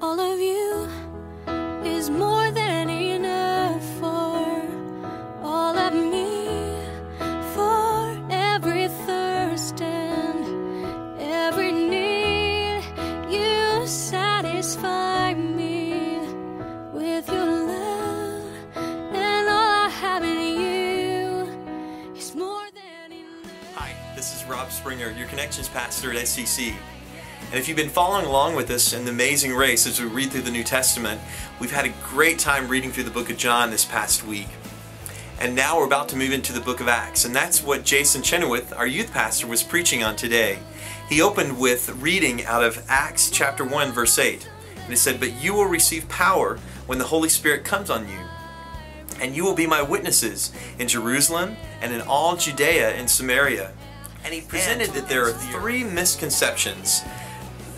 All of you is more than enough for all of me, for every thirst and every need. You satisfy me with your love, and all I have in you is more than enough. Hi, this is Rob Springer, your Connections Pastor at SCC. And if you've been following along with us in the amazing race as we read through the New Testament, we've had a great time reading through the book of John this past week. And now we're about to move into the book of Acts, and that's what Jason Chenowith, our youth pastor, was preaching on today. He opened with reading out of Acts chapter 1 verse 8. And it said, "But you will receive power when the Holy Spirit comes on you. And you will be my witnesses in Jerusalem and in all Judea and Samaria." And he presented that there are three misconceptions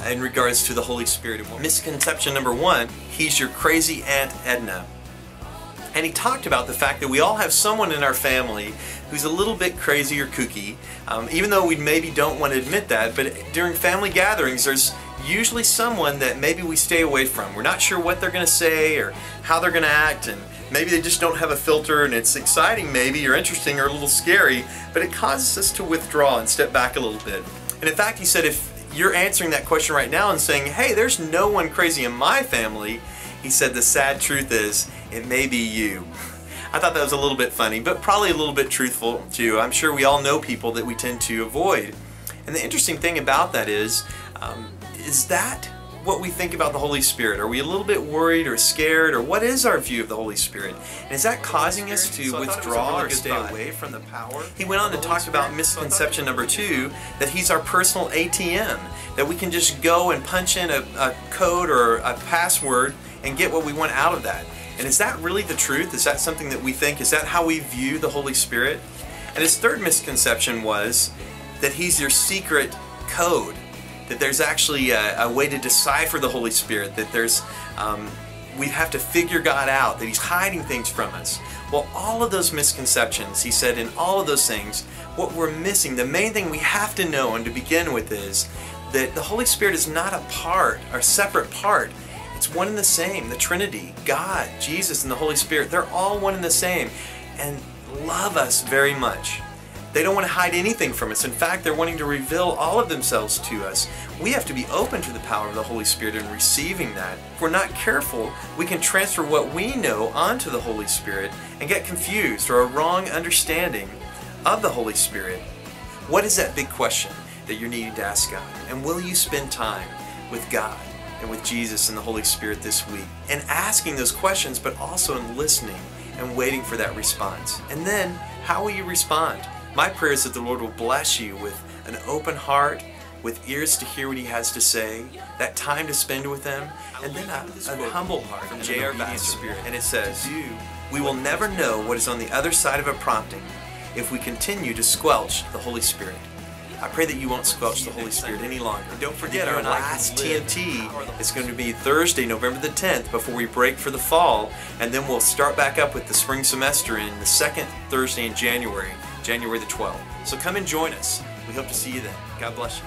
in regards to the Holy Spirit. Misconception number one, he's your crazy Aunt Edna. And he talked about the fact that we all have someone in our family who's a little bit crazy or kooky, even though we maybe don't want to admit that, but during family gatherings there's usually someone that maybe we stay away from. We're not sure what they're going to say or how they're going to act, and maybe they just don't have a filter, and it's exciting maybe, or interesting, or a little scary, but it causes us to withdraw and step back a little bit. And in fact, he said, if you're answering that question right now and saying, hey, there's no one crazy in my family, he said the sad truth is, it may be you. I thought that was a little bit funny, but probably a little bit truthful too. I'm sure we all know people that we tend to avoid. And the interesting thing about that is that what we think about the Holy Spirit? Are we a little bit worried or scared, or what is our view of the Holy Spirit? And is that causing us to withdraw or stay away from the power? He went on to talk about misconception number two, that he's our personal ATM, that we can just go and punch in a code or a password and get what we want out of that. And is that really the truth? Is that something that we think? Is that how we view the Holy Spirit? And his third misconception was that he's your secret code, that there's actually a way to decipher the Holy Spirit, that there's we have to figure God out, that he's hiding things from us. Well, all of those misconceptions, he said, in all of those things, what we're missing, the main thing we have to know and to begin with is that the Holy Spirit is not a part, or separate part. It's one and the same. The Trinity, God, Jesus, and the Holy Spirit, they're all one and the same and love us very much. They don't want to hide anything from us. In fact, they're wanting to reveal all of themselves to us. We have to be open to the power of the Holy Spirit and receiving that. If we're not careful, we can transfer what we know onto the Holy Spirit and get confused or a wrong understanding of the Holy Spirit. What is that big question that you're needing to ask God? And will you spend time with God and with Jesus and the Holy Spirit this week? And asking those questions, but also in listening and waiting for that response. And then, how will you respond? My prayer is that the Lord will bless you with an open heart, with ears to hear what He has to say, that time to spend with Him, and then a humble heart from J.R. Spirit. And it says, we will never know what is on the other side of a prompting if we continue to squelch the Holy Spirit. I pray that you won't squelch the Holy Spirit any longer. And don't forget, our last TNT is going to be Thursday, November the 10th, before we break for the fall, and then we'll start back up with the spring semester in the second Thursday in January the 12th. So come and join us. We hope to see you then. God bless you.